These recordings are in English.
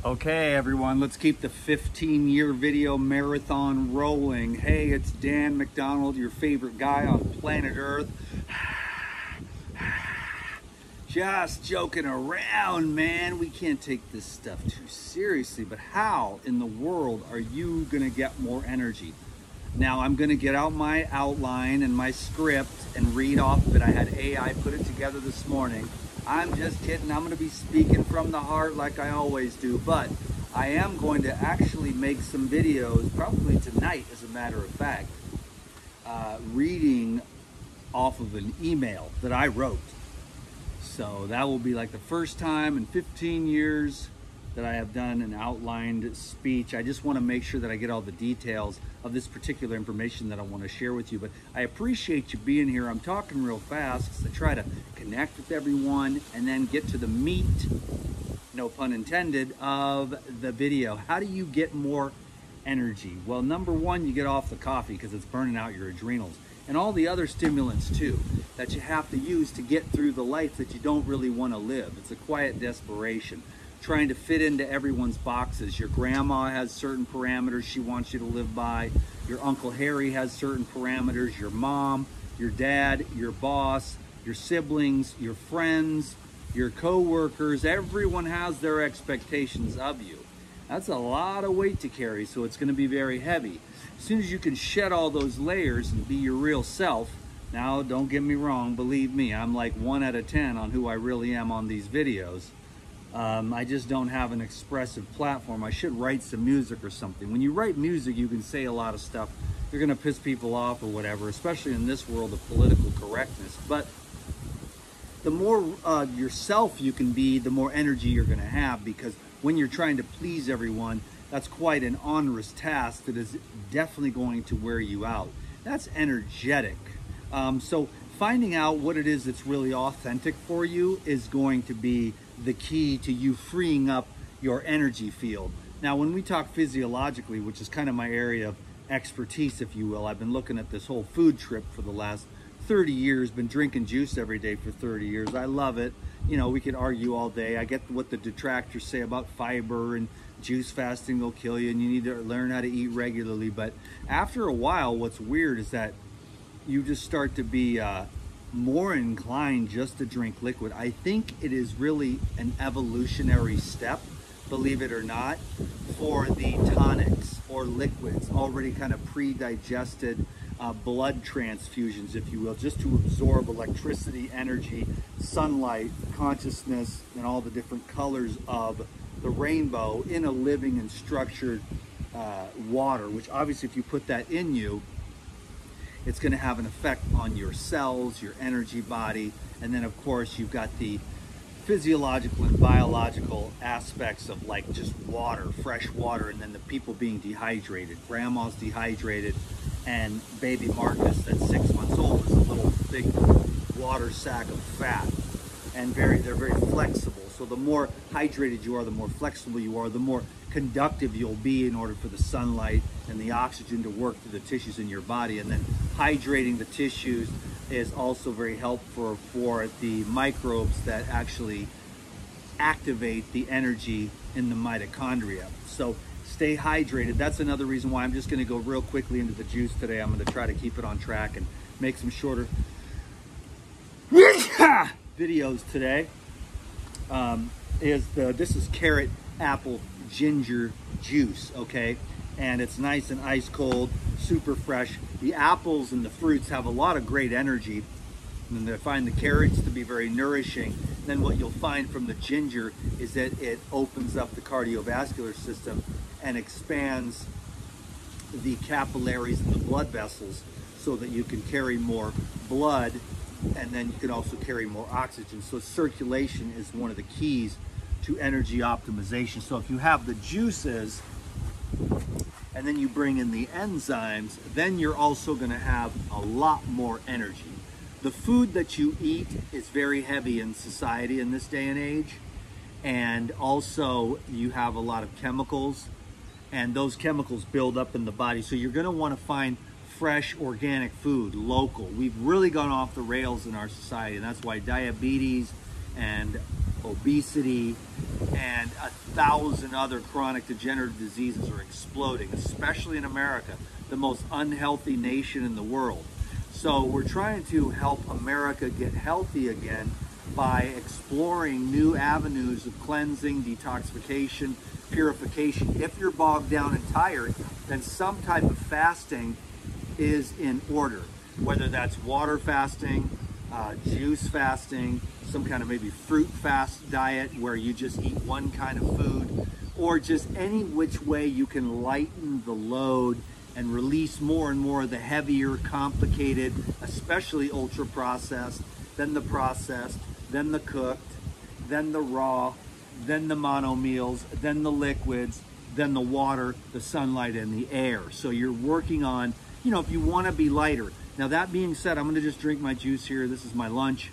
Okay, everyone, let's keep the 15-year video marathon rolling. Hey, it's Dan McDonald, your favorite guy on planet Earth. Just joking around, man. We can't take this stuff too seriously, but how in the world are you gonna get more energy? Now, I'm gonna get out my outline and my script and read off of it. I had AI put it together this morning. I'm just kidding. I'm going to be speaking from the heart like I always do, but I am going to actually make some videos, probably tonight as a matter of fact, reading off of an email that I wrote. So that will be like the first time in 15 years that I have done an outlined speech. I just want to make sure that I get all the details of this particular information that I want to share with you. But I appreciate you being here. I'm talking real fast because I try to connect with everyone and then get to the meat, no pun intended, of the video. How do you get more energy? Well, number one, you get off the coffee because it's burning out your adrenals. And all the other stimulants too that you have to use to get through the life that you don't really want to live. It's a quiet desperation, trying to fit into everyone's boxes. Your grandma has certain parameters she wants you to live by. Your Uncle Harry has certain parameters. Your mom, your dad, your boss, your siblings, your friends, your co-workers, everyone has their expectations of you. That's a lot of weight to carry, so it's going to be very heavy. As soon as you can shed all those layers and be your real self, now don't get me wrong, believe me, I'm like 1 out of 10 on who I really am on these videos. I just don't have an expressive platform. I should write some music or something. When you write music, you can say a lot of stuff. You're gonna piss people off or whatever, especially in this world of political correctness. But the more yourself you can be, the more energy you're gonna have, because when you're trying to please everyone, that's quite an onerous task that is definitely going to wear you out. That's energetic. So finding out what it is that's really authentic for you is going to be the key to you freeing up your energy field. Now, when we talk physiologically, which is kind of my area of expertise, if you will, I've been looking at this whole food trip for the last 30 years, been drinking juice every day for 30 years. I love it. You know, we could argue all day. I get what the detractors say about fiber and juice fasting will kill you and you need to learn how to eat regularly. But after a while, what's weird is that you just start to be more inclined just to drink liquid. I think it is really an evolutionary step, believe it or not, for the tonics or liquids, already kind of pre-digested blood transfusions, if you will, just to absorb electricity, energy, sunlight, consciousness, and all the different colors of the rainbow in a living and structured water, which obviously if you put that in you, it's going to have an effect on your cells, your energy body, and then of course you've got the physiological and biological aspects of like just water, fresh water, and then the people being dehydrated. Grandma's dehydrated, and baby Marcus that's 6 months old is a little big water sack of fat, and they're very flexible. So the more hydrated you are, the more flexible you are, the more conductive you'll be in order for the sunlight and the oxygen to work through the tissues in your body. And then hydrating the tissues is also very helpful for the microbes that actually activate the energy in the mitochondria. So stay hydrated. That's another reason why I'm just going to go real quickly into the juice today. I'm going to try to keep it on track and make some shorter videos today. This is carrot apple ginger juice, okay? And it's nice and ice cold, super fresh. The apples and the fruits have a lot of great energy, and I find the carrots to be very nourishing. Then what you'll find from the ginger is that it opens up the cardiovascular system and expands the capillaries and the blood vessels so that you can carry more blood, and then you can also carry more oxygen. So circulation is one of the keys to energy optimization. So if you have the juices and then you bring in the enzymes, then you're also going to have a lot more energy. The food that you eat is very heavy in society in this day and age, and also you have a lot of chemicals, and those chemicals build up in the body. So you're going to want to find fresh organic food, local. We've really gone off the rails in our society, and that's why diabetes and obesity, and 1,000 other chronic degenerative diseases are exploding, especially in America, the most unhealthy nation in the world. So we're trying to help America get healthy again by exploring new avenues of cleansing, detoxification, purification. If you're bogged down and tired, then some type of fasting is in order, whether that's water fasting, juice fasting, some kind of maybe fruit fast diet where you just eat one kind of food, or just any which way you can lighten the load and release more and more of the heavier, complicated, especially ultra processed, then the processed, then the cooked, then the raw, then the mono meals, then the liquids, then the water, the sunlight, and the air. So you're working on, you know, if you want to be lighter. Now that being said, I'm going to just drink my juice here. This is my lunch.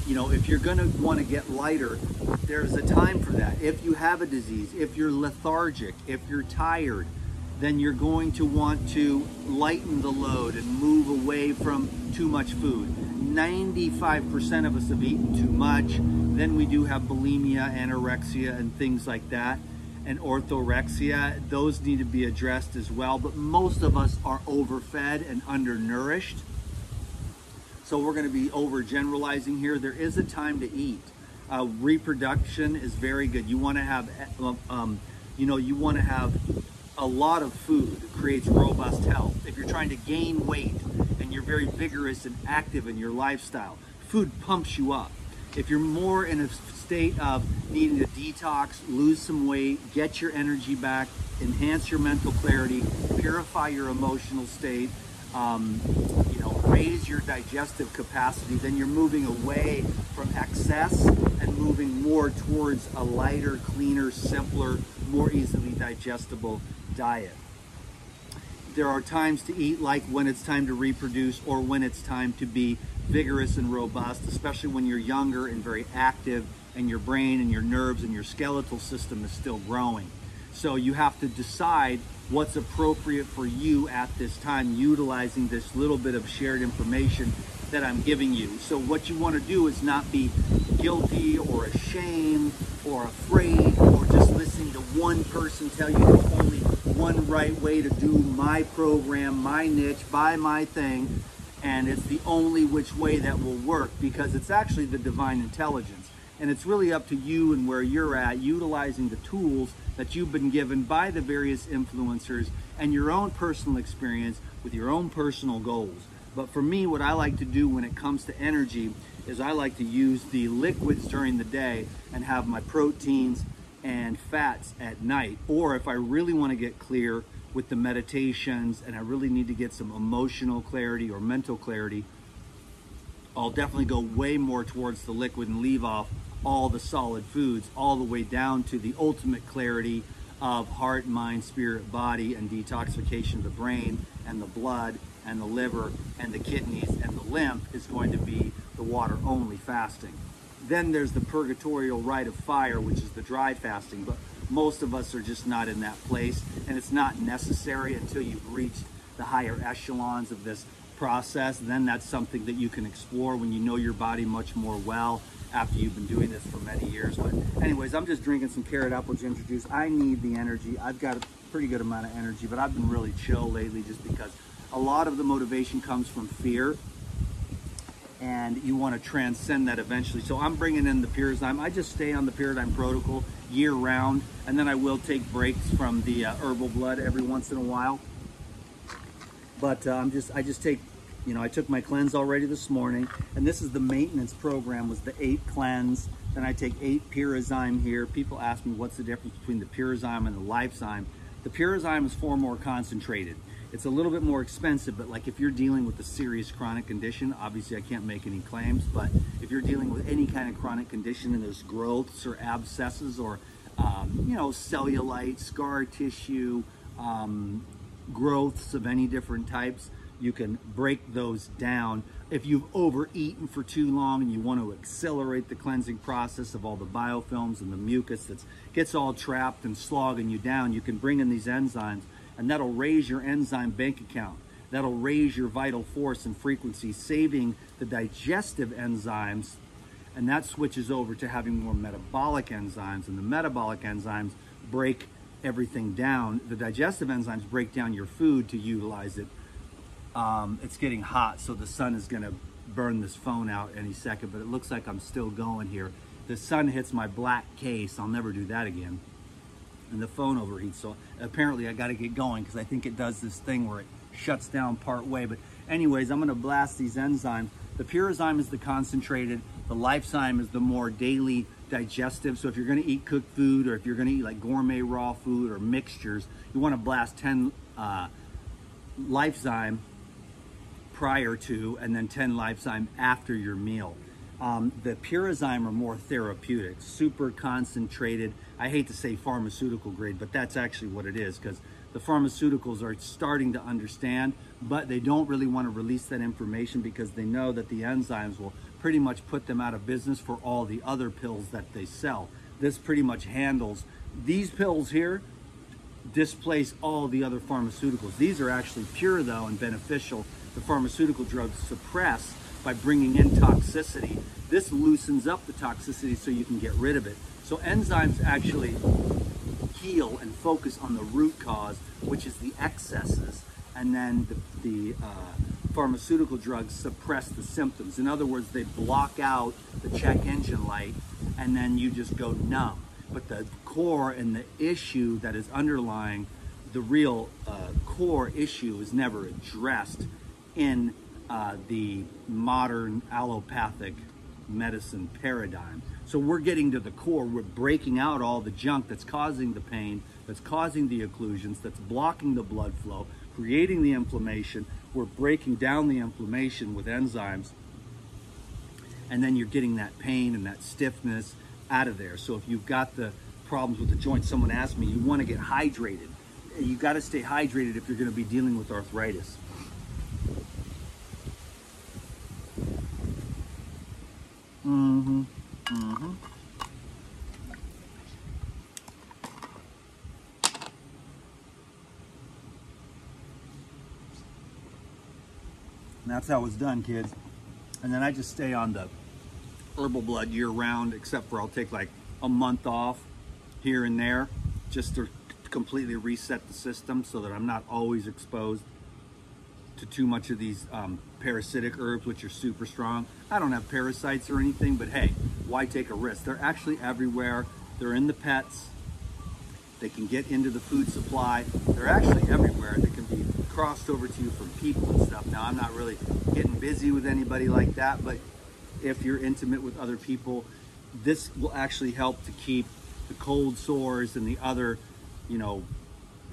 You know, if you're going to want to get lighter, there's a time for that. If you have a disease, if you're lethargic, if you're tired, then you're going to want to lighten the load and move away from too much food. 95% of us have eaten too much. Then we do have bulimia, anorexia, and things like that, and orthorexia. Those need to be addressed as well, but most of us are overfed and undernourished. So we're going to be overgeneralizing here. There is a time to eat. Reproduction is very good. You want to have, you know, you want to have a lot of food. It creates robust health. If you're trying to gain weight and you're very vigorous and active in your lifestyle, food pumps you up. If you're more in a state of needing to detox, lose some weight, get your energy back, enhance your mental clarity, purify your emotional state, you know, raise your digestive capacity, then you're moving away from excess and moving more towards a lighter, cleaner, simpler, more easily digestible diet. There are times to eat, like when it's time to reproduce or when it's time to be vigorous and robust, especially when you're younger and very active and your brain and your nerves and your skeletal system is still growing. So you have to decide what's appropriate for you at this time, utilizing this little bit of shared information that I'm giving you. So what you want to do is not be guilty or ashamed or afraid or just listening to one person tell you there's only one right way to do my program, my niche, buy my thing, and it's the only which way that will work, because it's actually the divine intelligence. And it's really up to you and where you're at, utilizing the tools that you've been given by the various influencers and your own personal experience with your own personal goals. But for me, what I like to do when it comes to energy is I like to use the liquids during the day and have my proteins and fats at night. Or if I really want to get clear with the meditations and I really need to get some emotional clarity or mental clarity, I'll definitely go way more towards the liquid and leave off all the solid foods, all the way down to the ultimate clarity of heart, mind, spirit, body, and detoxification of the brain and the blood and the liver and the kidneys and the lymph is going to be the water only fasting. Then there's the purgatorial rite of fire, which is the dry fasting, but most of us are just not in that place, and it's not necessary until you've reached the higher echelons of this process. Then that's something that you can explore when you know your body much more well after you've been doing this for many years. But anyways, I'm just drinking some carrot apple ginger juice. I need the energy. I've got a pretty good amount of energy, but I've been really chill lately just because a lot of the motivation comes from fear, and you want to transcend that eventually. So I'm bringing in the Pyrazyme. I just stay on the Pyrazyme protocol year round, and then I will take breaks from the herbal blood every once in a while. But I just take, you know, I took my cleanse already this morning, and this is the maintenance program, was the 8 cleanse. Then I take 8 Pyrazyme here. People ask me what's the difference between the Pyrazyme and the Lifezyme. The Pyrazyme is far more concentrated. It's a little bit more expensive, but like if you're dealing with a serious chronic condition, obviously I can't make any claims, but if you're dealing with any kind of chronic condition and there's growths or abscesses or, you know, cellulite, scar tissue, growths of any different types, you can break those down. If you've overeaten for too long and you want to accelerate the cleansing process of all the biofilms and the mucus that gets all trapped and slogging you down, you can bring in these enzymes, and that'll raise your enzyme bank account. That'll raise your vital force and frequency, saving the digestive enzymes and that switches over to having more metabolic enzymes, and the metabolic enzymes break everything down. The digestive enzymes break down your food to utilize it. It's getting hot, so the sun is gonna burn this phone out any second, but it looks like I'm still going here. The sun hits my black case. I'll never do that again. And the phone overheats, so apparently I gotta get going because I think it does this thing where it shuts down part way. But anyways, I'm gonna blast these enzymes. The Purazyme is the concentrated, the Lifezyme is the more daily digestive. So if you're gonna eat cooked food, or if you're gonna eat like gourmet raw food or mixtures, you wanna blast 10 Lifezyme prior to, and then 10 Lifezyme after your meal. The Purazyme are more therapeutic, super concentrated. I hate to say pharmaceutical grade, but that's actually what it is, because the pharmaceuticals are starting to understand, but they don't really want to release that information because they know that the enzymes will pretty much put them out of business for all the other pills that they sell. This pretty much handles, these pills here displace all the other pharmaceuticals. These are actually pure though and beneficial. The pharmaceutical drugs suppress by bringing in toxicity. This loosens up the toxicity so you can get rid of it. So enzymes actually heal and focus on the root cause, which is the excesses, and then the pharmaceutical drugs suppress the symptoms. In other words, they block out the check engine light, and then you just go numb. But the core and the issue that is underlying the real core issue is never addressed in the modern allopathic medicine paradigm. So we're getting to the core. We're breaking out all the junk that's causing the pain, that's causing the occlusions, that's blocking the blood flow, creating the inflammation. We're breaking down the inflammation with enzymes, and then you're getting that pain and that stiffness out of there. So if you've got the problems with the joint, someone asked me, you want to get hydrated. You got to stay hydrated if you're going to be dealing with arthritis. And that's how it's done, kids. And then I just stay on the herbal blood year round, except for I'll take like a month off here and there just to completely reset the system so that I'm not always exposed to too much of these parasitic herbs, which are super strong. I don't have parasites or anything, but hey, why take a risk? They're actually everywhere. They're in the pets. They can get into the food supply. They're actually everywhere. They can be crossed over to you from people and stuff. Now, I'm not really getting busy with anybody like that, but if you're intimate with other people, this will actually help to keep the cold sores and the other, you know,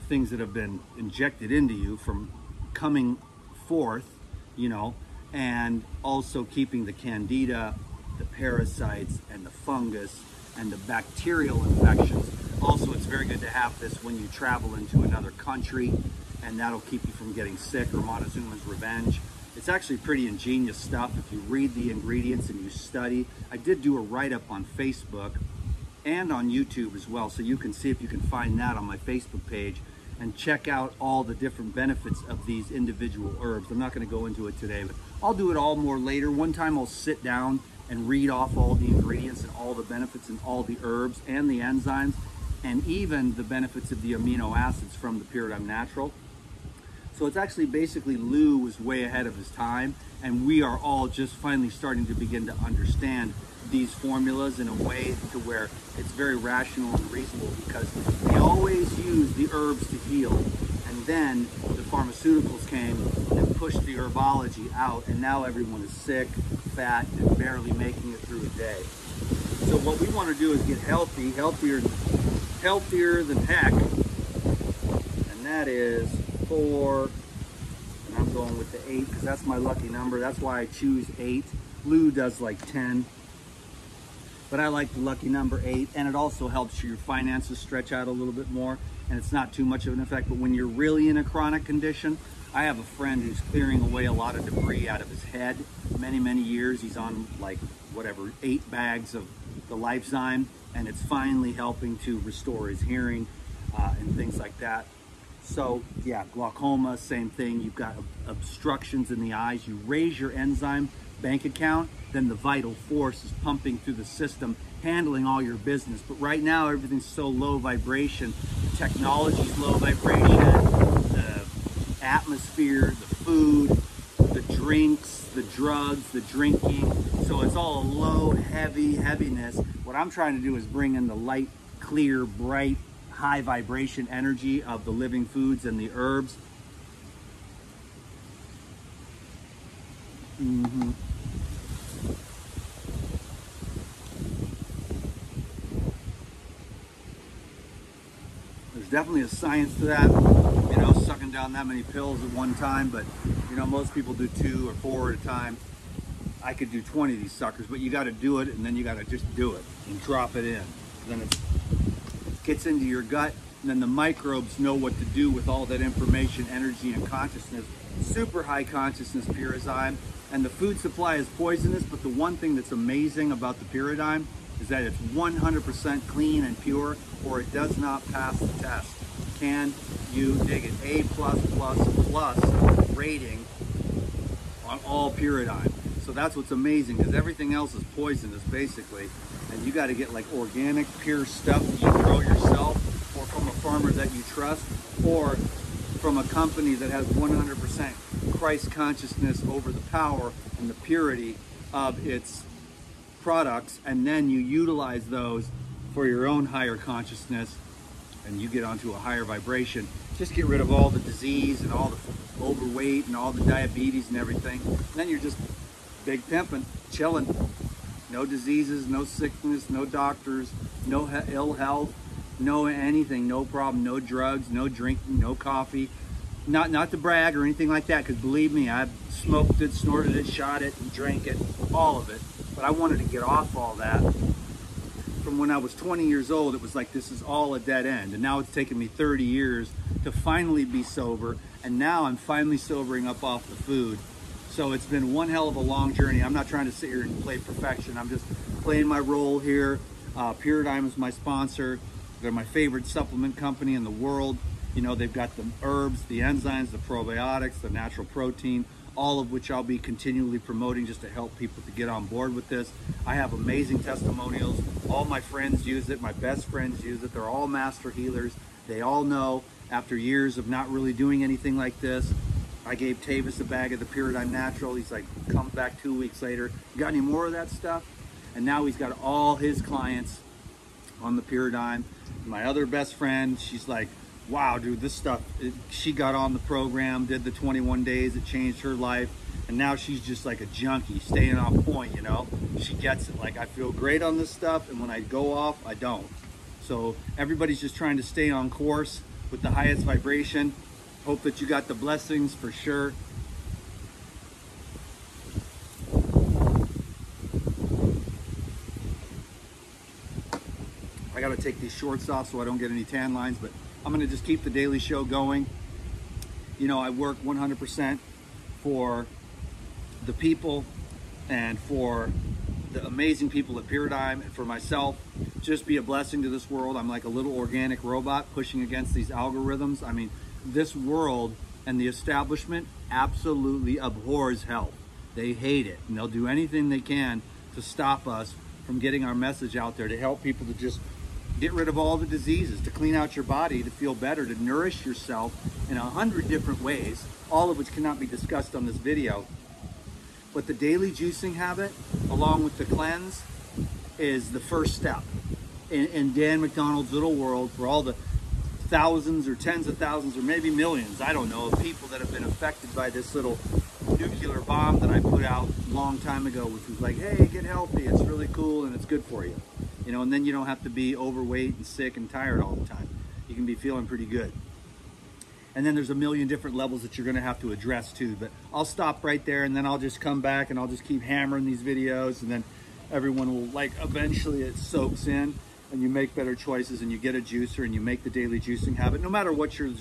things that have been injected into you from coming forth, you know, and also keeping the candida, the parasites, and the fungus, and the bacterial infections. Also, it's very good to have this when you travel into another country, and that'll keep you from getting sick, or Montezuma's Revenge. It's actually pretty ingenious stuff if you read the ingredients and you study. I did do a write-up on Facebook and on YouTube as well, so you can see if you can find that on my Facebook page and check out all the different benefits of these individual herbs. I'm not going to go into it today, but I'll do it all more later. One time I'll sit down and read off all the ingredients and all the benefits and all the herbs and the enzymes, and even the benefits of the amino acids from the Purazyme Natural. So it's actually basically Lou was way ahead of his time, and we are all just finally starting to begin to understand these formulas in a way to where it's very rational and reasonable, because they always use the herbs to heal, and then the pharmaceuticals came and pushed the herbology out, and now everyone is sick, fat, and barely making it through a day. So what we want to do is get healthy, healthier than heck, and that is 4, and I'm going with the 8 because that's my lucky number. That's why I choose 8. Lou does like 10, but I like the lucky number 8, and it also helps your finances stretch out a little bit more, and it's not too much of an effect. But when you're really in a chronic condition, I have a friend who's clearing away a lot of debris out of his head. Many years, he's on like whatever 8 bags of the Lifezyme, and it's finally helping to restore his hearing and things like that. So yeah, glaucoma, same thing. You've got obstructions in the eyes. You raise your enzyme bank account, then the vital force is pumping through the system, handling all your business. But right now, everything's so low vibration. The technology's low vibration, the atmosphere, the food, the drinks, the drugs, the drinking. So it's all a low, heaviness. What I'm trying to do is bring in the light, clear, bright, high vibration energy of the living foods and the herbs. There's definitely a science to that, you know, sucking down that many pills at one time, but you know, most people do 2 or 4 at a time. I could do 20 of these suckers, but you got to do it, and then you got to just do it and drop it in. Then it gets into your gut, and then the microbes know what to do with all that information, energy, and consciousness. Super high consciousness pyrazine, and the food supply is poisonous, but the one thing that's amazing about the pyrazine is that it's 100% clean and pure, or it does not pass the test. Can you dig it? A+++ rating on all pyrazine. So that's what's amazing, because everything else is poisonous basically, and you got to get like organic, pure stuff that you grow yourself, or from a farmer that you trust, or from a company that has 100% Christ consciousness over the power and the purity of its products, and then you utilize those for your own higher consciousness, and you get onto a higher vibration. Just get rid of all the disease and all the overweight and all the diabetes and everything. And then you're just big pimping, chilling. No diseases, no sickness, no doctors, no ill health, no anything, no problem, no drugs, no drinking, no coffee. Not to brag or anything like that, because believe me, I've smoked it, snorted it, shot it, and drank it, all of it. But I wanted to get off all that. From when I was 20 years old, it was like, this is all a dead end. And now it's taken me 30 years to finally be sober. And now I'm finally sobering up off the food. So it's been one hell of a long journey. I'm not trying to sit here and play perfection. I'm just playing my role here. Pyrazine is my sponsor. They're my favorite supplement company in the world. You know, they've got the herbs, the enzymes, the probiotics, the natural protein, all of which I'll be continually promoting just to help people to get on board with this. I have amazing testimonials. All my friends use it. My best friends use it. They're all master healers. They all know, after years of not really doing anything like this, I gave Tavis a bag of the Pyrazine Natural. He's like, come back 2 weeks later. You got any more of that stuff? And now he's got all his clients on the Pyrazine. My other best friend, she's like, wow, dude, this stuff, she got on the program, did the 21 days, it changed her life, and now she's just like a junkie, staying on point, you know? She gets it. Like, I feel great on this stuff, and when I go off, I don't. So everybody's just trying to stay on course with the highest vibration. Hope that you got the blessings for sure. I gotta take these shorts off so I don't get any tan lines, but I'm gonna just keep the daily show going. You know, I work 100% for the people and for the amazing people at Pyrazine, and for myself. Just be a blessing to this world. I'm like a little organic robot pushing against these algorithms. I mean, this world and the establishment absolutely abhors health. They hate it, and they'll do anything they can to stop us from getting our message out there, to help people to just get rid of all the diseases, to clean out your body, to feel better, to nourish yourself in 100 different ways, all of which cannot be discussed on this video. But the daily juicing habit, along with the cleanse, is the first step in Dan McDonald's little world for all the thousands or tens of thousands or maybe millions, I don't know, of people that have been affected by this little nuclear bomb that I put out a long time ago, which was like, hey, get healthy, it's really cool and it's good for you. You know, and then you don't have to be overweight and sick and tired all the time. You can be feeling pretty good. And then there's a million different levels that you're gonna have to address too. But I'll stop right there, and then I'll just come back and I'll just keep hammering these videos, and then everyone will, like, eventually it soaks in and you make better choices and you get a juicer and you make the daily juicing habit. No matter what your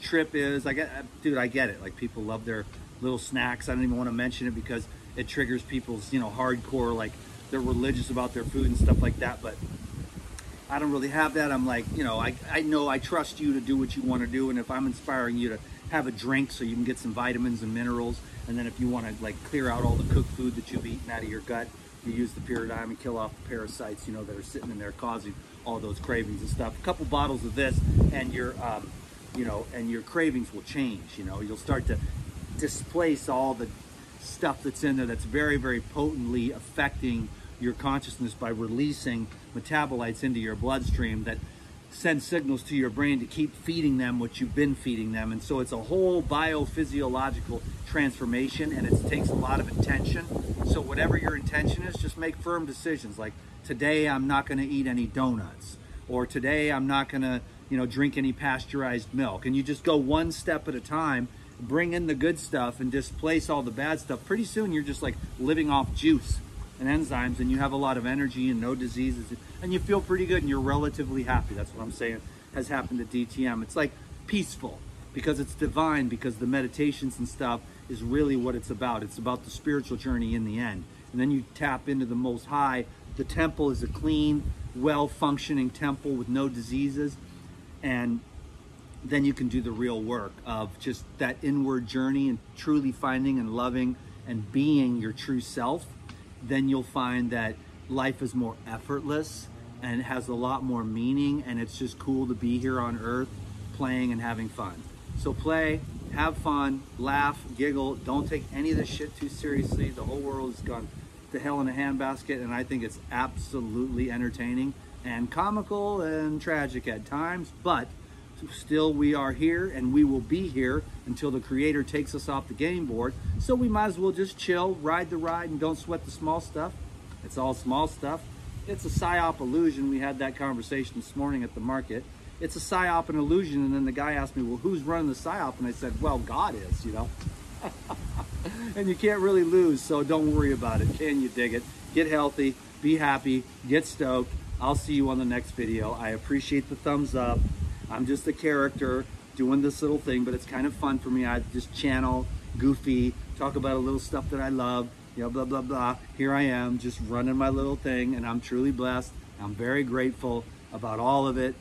trip is, I get it. Like, people love their little snacks. I don't even wanna mention it because it triggers people's, you know, hardcore, like, they're religious about their food and stuff like that, but I don't really have that. I'm like, you know, I know I trust you to do what you want to do, and if I'm inspiring you to have a drink so you can get some vitamins and minerals. And then if you want to like clear out all the cooked food that you've eaten out of your gut, you use the Pyridime and kill off the parasites, you know, that are sitting in there causing all those cravings and stuff. A couple bottles of this and your, you know, and your cravings will change. You know, you'll start to displace all the stuff that's in there that's very, very potently affecting your consciousness by releasing metabolites into your bloodstream that send signals to your brain to keep feeding them what you've been feeding them. And so it's a whole biophysiological transformation, and it takes a lot of intention. So whatever your intention is, just make firm decisions like, today I'm not going to eat any donuts, or today I'm not going to, you know, drink any pasteurized milk. And you just go one step at a time, bring in the good stuff and displace all the bad stuff. Pretty soon you're just like living off juice and enzymes, and you have a lot of energy and no diseases, and you feel pretty good and you're relatively happy. That's what I'm saying has happened to DTM. It's like peaceful because it's divine, because the meditations and stuff is really what it's about. It's about the spiritual journey in the end. And then you tap into the Most High. The temple is a clean, well-functioning temple with no diseases. And then you can do the real work of just that inward journey and truly finding and loving and being your true self. Then you'll find that life is more effortless and has a lot more meaning, and it's just cool to be here on earth playing and having fun. So play, have fun, laugh, giggle. Don't take any of this shit too seriously. The whole world has gone to hell in a handbasket, and I think it's absolutely entertaining and comical and tragic at times, but still we are here, and we will be here until the Creator takes us off the game board. So we might as well just chill, ride the ride, and don't sweat the small stuff. It's all small stuff. It's a psyop illusion. We had that conversation this morning at the market. It's a psyop and illusion. And then the guy asked me, well, who's running the psyop? And I said, well, God is, you know. And you can't really lose, so don't worry about it. Can you dig it? Get healthy, be happy, get stoked. I'll see you on the next video. I appreciate the thumbs up. I'm just a character doing this little thing, but it's kind of fun for me. I just channel, goofy, talk about a little stuff that I love, you know, blah, blah, blah. Here I am just running my little thing, and I'm truly blessed. I'm very grateful about all of it,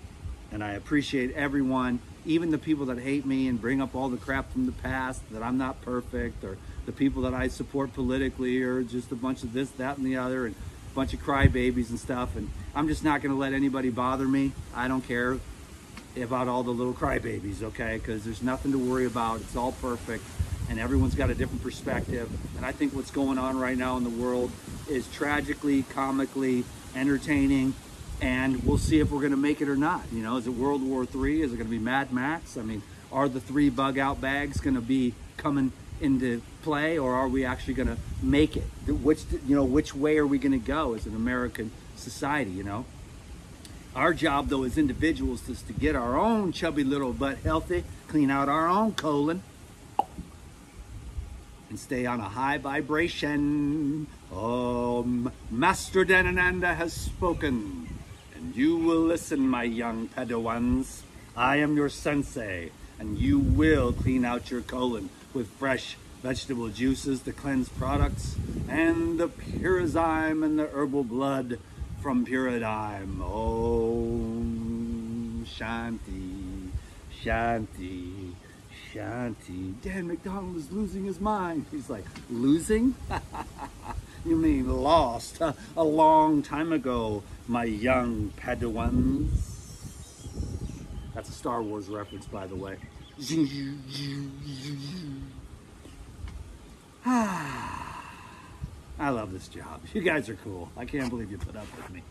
and I appreciate everyone, even the people that hate me and bring up all the crap from the past, that I'm not perfect, or the people that I support politically, or just a bunch of this, that, and the other, and a bunch of crybabies and stuff. And I'm just not going to let anybody bother me. I don't care about all the little crybabies, okay? Because there's nothing to worry about. It's all perfect, and everyone's got a different perspective. And I think what's going on right now in the world is tragically, comically entertaining, and we'll see if we're going to make it or not. You know, is it World War III? Is it going to be Mad Max? I mean, are the 3 bug-out bags going to be coming into play, or are we actually going to make it? Which way are we going to go as an American society, you know? Our job, though, as individuals is to get our own chubby little butt healthy, clean out our own colon, and stay on a high vibration. Master Dhanananda has spoken, and you will listen, my young Padawans. I am your sensei, and you will clean out your colon with fresh vegetable juices, the cleanse products, and the Pyrizyme and the herbal blood from Pyridime. Om Shanti, Shanti, Shanti. Dan McDonald is losing his mind. He's like, losing? You mean lost a long time ago, my young Padawans. That's a Star Wars reference, by the way. I love this job. You guys are cool. I can't believe you put up with me.